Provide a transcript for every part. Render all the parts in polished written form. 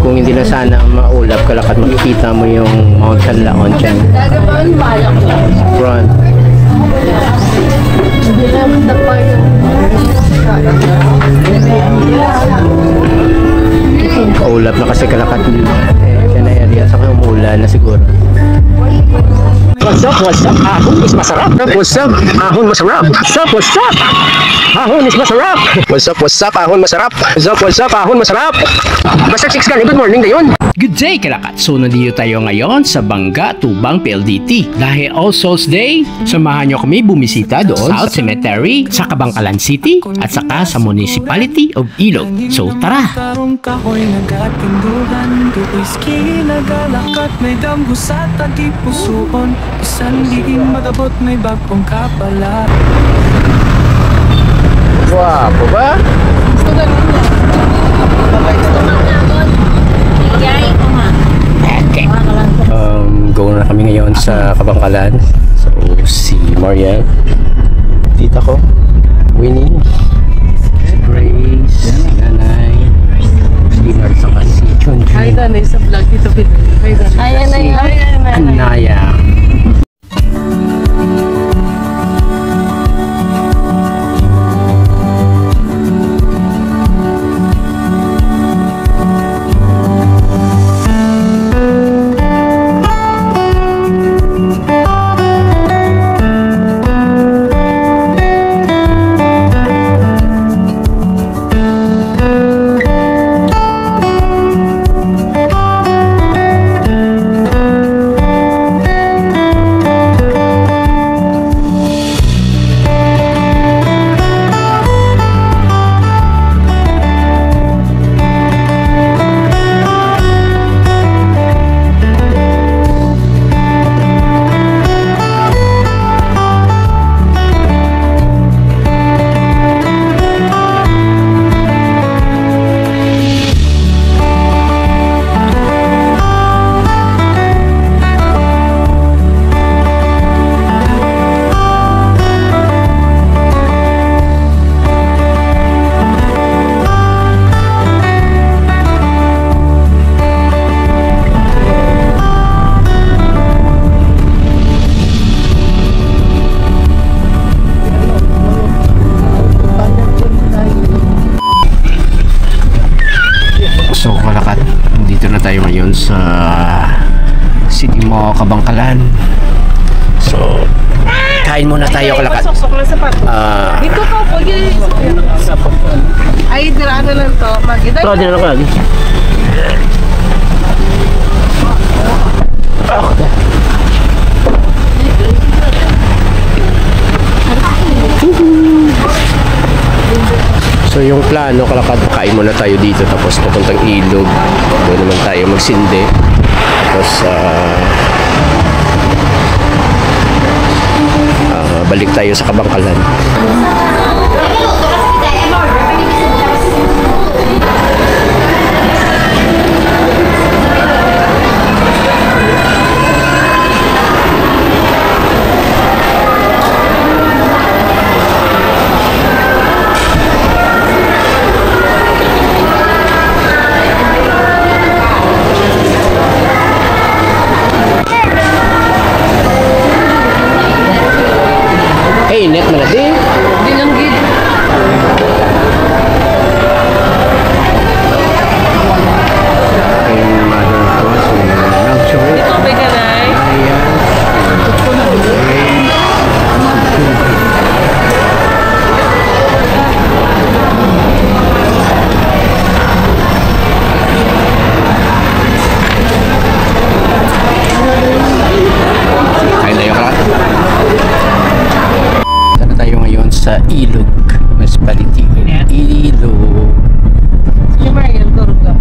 Kung hindi na sana maulap Kalakat, makikita mo yung Mount Sanlaon dyan. Front. Maulap na kasi Kalakat. Dyan na area. Saka umulan na siguro. What's up? Ahon is masarap. What's up? Ahon masarap. What's up? Ahon is masarap. What's up? Ahon masarap. What's up? Ahon masarap. Basta 6 ka. Good morning ngayon. Good day, Kalakat! So, nandito tayo ngayon sa Bangga, Tubang, PLDT. Dahil All Souls Day, samahan nyo kami bumisita doon sa South Cemetery, sa Kabangkalan City, at saka sa Municipality of Ilog. So, tara! Guwapo ba? Go na kami ngayon sa Kabangkalan. So, si Mariel, tita ko, Winnie, si Grace, si Nanay, si Nard, saka si Chunchun. Hi, Danay, sa vlog dito. Hi, Danay. Anaya. So, Kalakat, dito na tayo ngayon sa City Mall, Kabangkalan. So, kain muna tayo, Kalakat. Dito po, ay, diraan na lang to. Magida. Ito, dinala ko lagi. So yung plano, Kalakat, kain muna tayo dito tapos papuntang Ilog. Doon naman tayo magsindi. Tapos balik tayo sa Kabangkalan. Hey, net mo na din. Dinanggid. Yung mother ko, si Melchor. Dito ba ka na? Ayan. Kain tayo, Kalakat. Sana tayo ngayon sa Ilog Municipality. Ilog. Si Mariel, Dorga.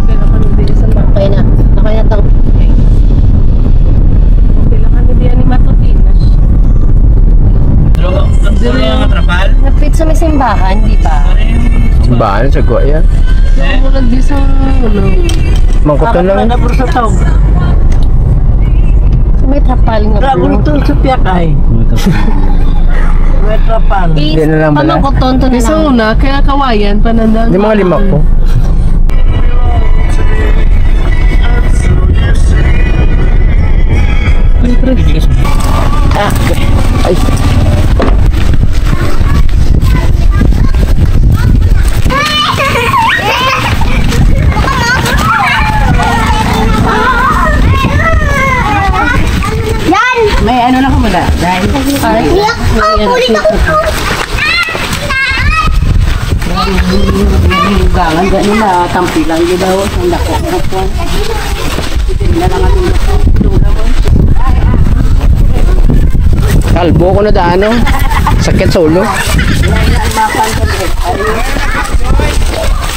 Okay na kami din sa mga. Okay na tang. Okay na kami din ni Matutina. Napit sa may simbahan, di ba? Simbahan sa Goya. Murag di sa Mangkot na lang. Sa may trapal nga bro. sa piyakay. May trapal. Hindi na lang bala. Pamangkoton to na Di sa lang. una, kaya kawayan, panandang. Yung mga lima ko. Gangan gak nila tampilan di daw ang dako ko. Hindi na lang ang Kalbo ko na daano. Sakit sa ulo.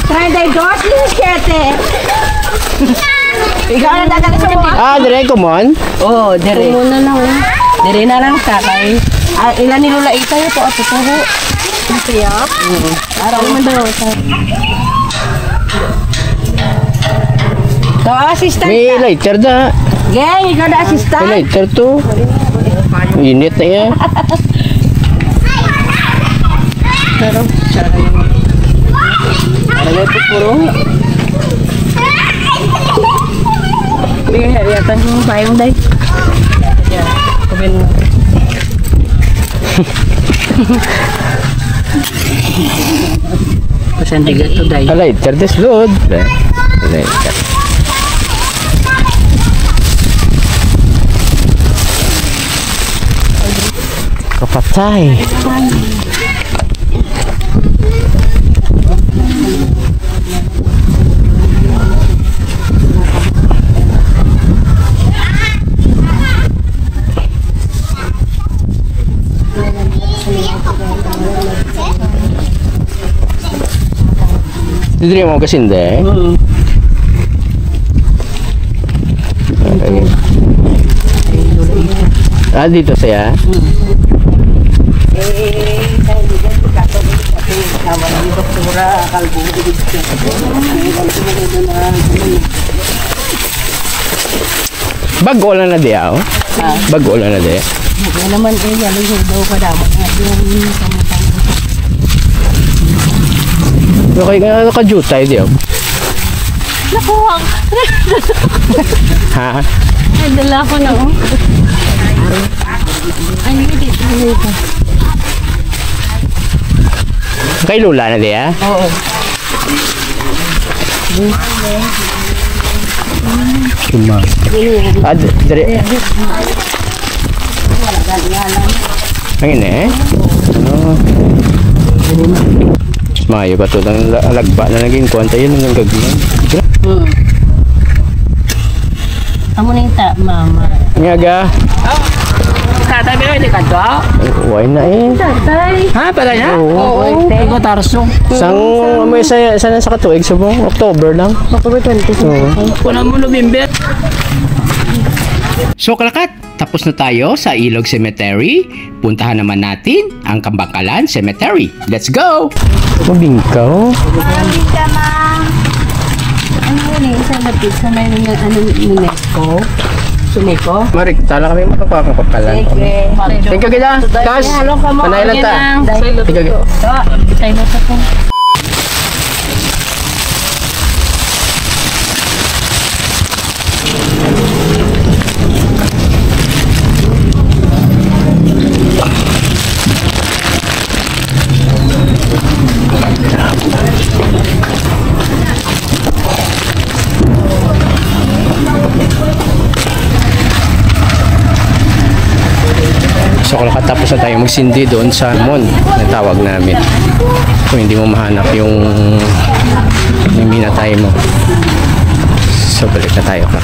Friday, George, Liskete. Ikaw na dagat sa mga. Ah, dire ko mon. Oh, dire. Muna lang. Dire na lang sa kay. Ilan ni Lola ito to at ito ho. Kaya? Araw man daw. To assistant. May lighter da. Geng, ikaw na assistant. May lighter to. Init na yan. Pero siya na yung. Ano ito puro? Bigay hariatan yung payong day. Yan, kumin mo. Pasan tiga to day. Ah, lighter des load. Lighter. Kapatay. Dito mo kasi hindi. Okay. Ah, dito siya. Bago lang na di ako. Bago lang na di. Hindi naman yan yung daw kadama nga yung Okay, naka-jutay di ako. Nakuha. Ha? Ay, dala ko na. Ay, hindi. Kay Lula na di ah? Oo. Cuma. Ah, dire. Ang ina eh? Ano? Mayo pa to ng alagba na naging kwanta yun ng gagawin. Amo na yung mama. Ngaga. Tatay mo hindi ka to? Why na eh? Tatay. Ha, pala na? Oo. Ego tarso. Sang may sa sa katuig sa buong October lang. October 20. Kuna mo November. So kalakat, tapos na tayo sa Ilog Cemetery. Puntahan naman natin ang Kabangkalan Cemetery. Let's go! Mabingkaw. Ano yun eh? Sa lapit sa may UNESCO. Sumiko. Marik, tala kami magpapakapalan. Thank you kita. Tas, panay lang ta. Thank you. Tayo na sa po. So katapos na tayo magsindi doon sa Mon na tawag namin. Kung hindi mo mahanap yung minatay mo. So balik na tayo ka.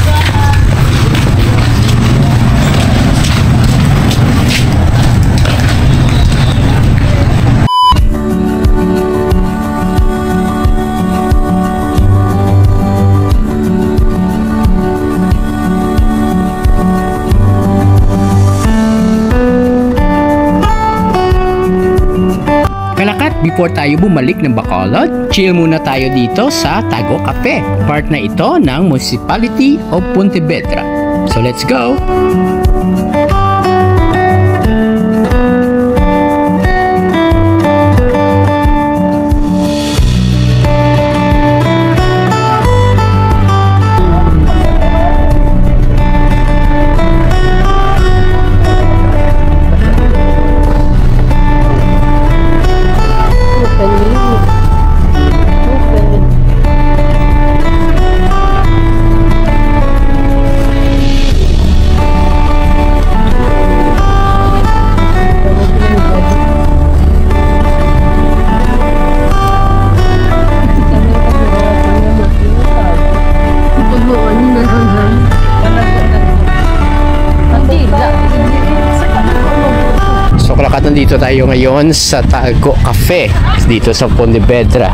Before tayo bumalik ng Bacolod, chill muna tayo dito sa Tago Cafe. Part na ito ng Municipality of Pontevedra. So let's go! Nandito tayo ngayon sa Tago Cafe dito sa Pontevedra.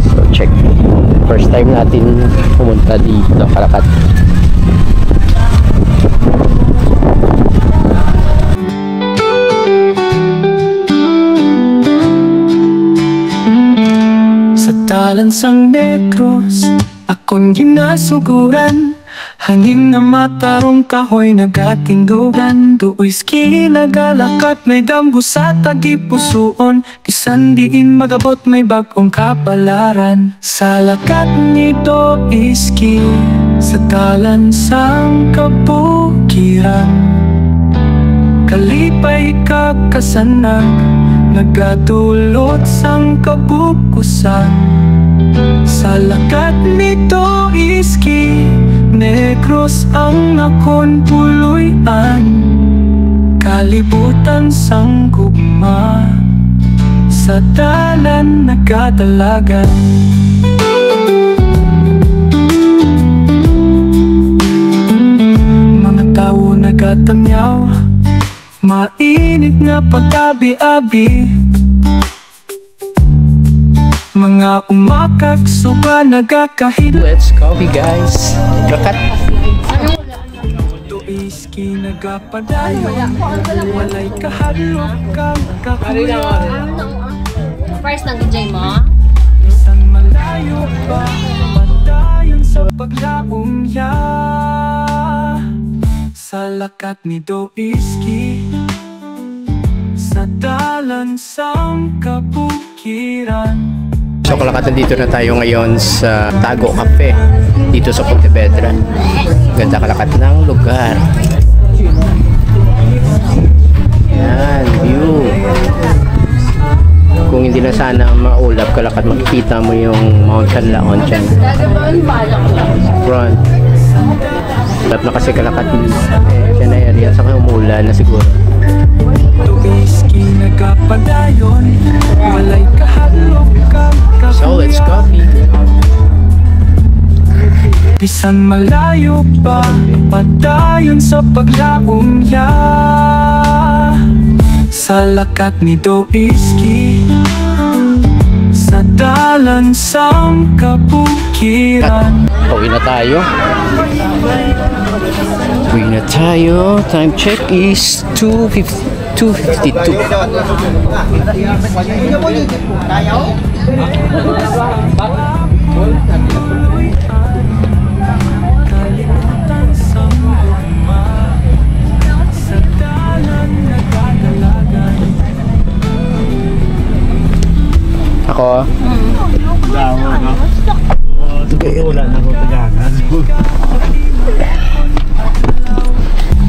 So check. First time natin pumunta dito, Calacat. Sa Talansang Negros, akong ginasuguran. Hangin na matarong kahoy nagatinggugan. Duoy ski nagalakat, may damgo sa tagipusuon. Bisan diin magabot, may bagong kapalaran. Sa lakat nito iski, sa Talansang kabukiran. Kalipay kakasanag, nagatulot sang kabukusan. Sa lakat nito iski, Negros ang akon puluyan. Kalibutan sang gugma, sa dalan nagkadalagan. Mga tao nagatamyaw, mainit nga pagkabi-abi. Mga umakak, suba nagakahil. Let's coffee guys. Calacat. Tuiski nagapadayon, walay kahalok kang kakuya. First ng DJ mo? Isang malayo pa, padayon sa paglaong ya. Sa lakat ni Tuiski, sa Talansang kabukiran. So Calacat, dito na tayo ngayon sa Tago Cafe dito sa Pontevedra. Ganda Calacat ng lugar. Yan, view. Kung hindi na sana maulap Calacat, makikita mo yung Mount Canlaon dyan. Front. Ulap na kasi Calacat. Dyan na area. Saka umulan na siguro. Tuiski nagapadayon, walay kahalok kang kakuya. So let's coffee. Bisan malayo pa, padayon sa paglaong ya. Sa lakat ni Tuiski, sa Talansang kabukiran. Pauwi na tayo. Uwi na tayo. Time check is 2:52. Kalibutan sang gugma, sa dalan nagkadalagan. Ako.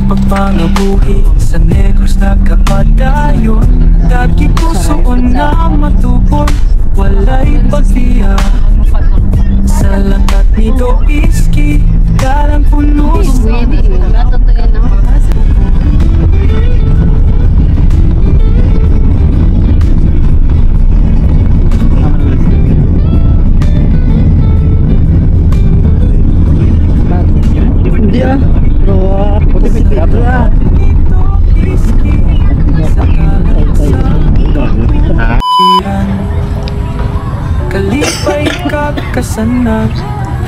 Pagpangabuhi sa Negros nagkapadayon, dagi pusoon na matupon, walay pagtiya. Sa lakat ni Tuiski, dalang puno sa kalipay kakasanag,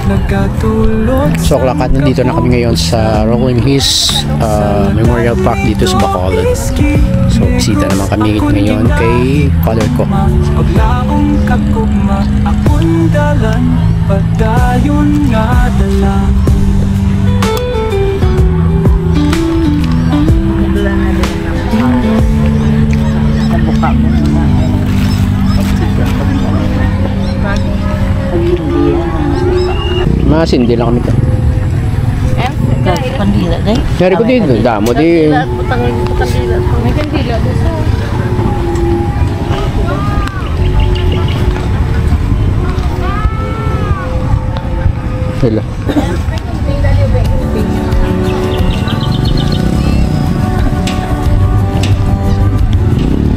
nagatulot. So Calacat, nandito na kami ngayon sa Rolling Hills Memorial Park dito sa Bacolod. So bisita naman kami ngayon kay father ko. Paglaong kagugma, akong dalan, padayon nga dalang. Masindi lang kami to. Kandila day. Dari ko dito, damo di. Kandila. May kandila dito. Hello.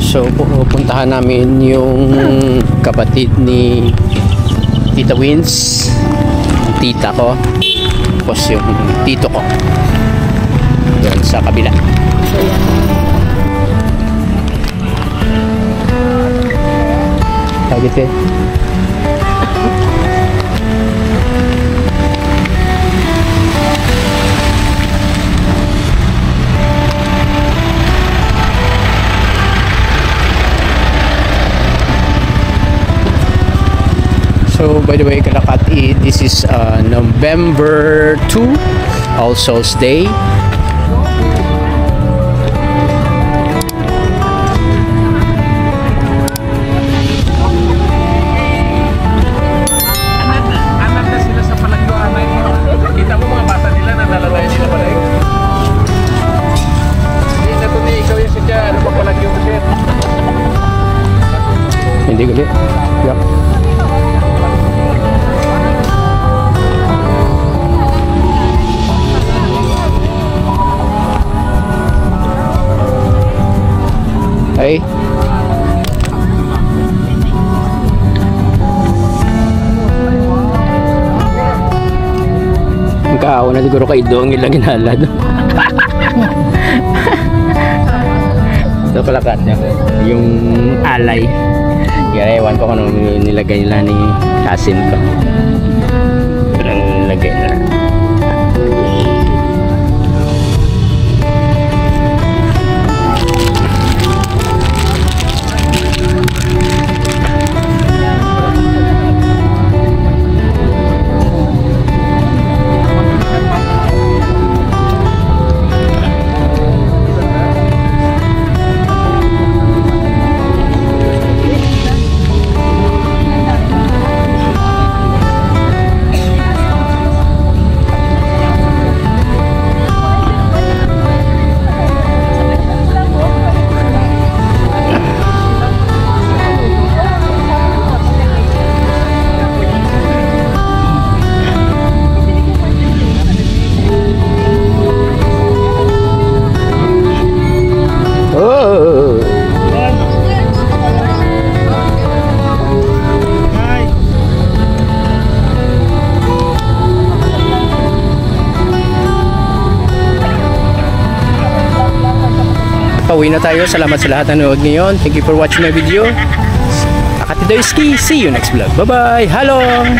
So pupuntahan namin yung kapatid ni Tita Wins, yung tita ko, tapos yung tito ko doon sa kabila. So yan. Cavite. So by the way, Kalakati, this is November 2, All Souls Day. Anak na sila sa palagyoan. Kita mo mga bata nila na nalalay nila pala yun. Hindi na ito ni ikaw yung siya. Ano ba palagyo ko siya? Hindi gali. Yup. Ay. Magkaawa na siguro kay Dong ilang ginalad. Ito pala kanya. Yung alay. Kaya ewan ko kung anong nilagay nila ni Kasin ko. Ito lang nilagay nila. Pauwi na tayo. Salamat sa lahat na nanood ngayon. Thank you for watching my video. Akati Doyski. See you next vlog. Bye-bye. Halong!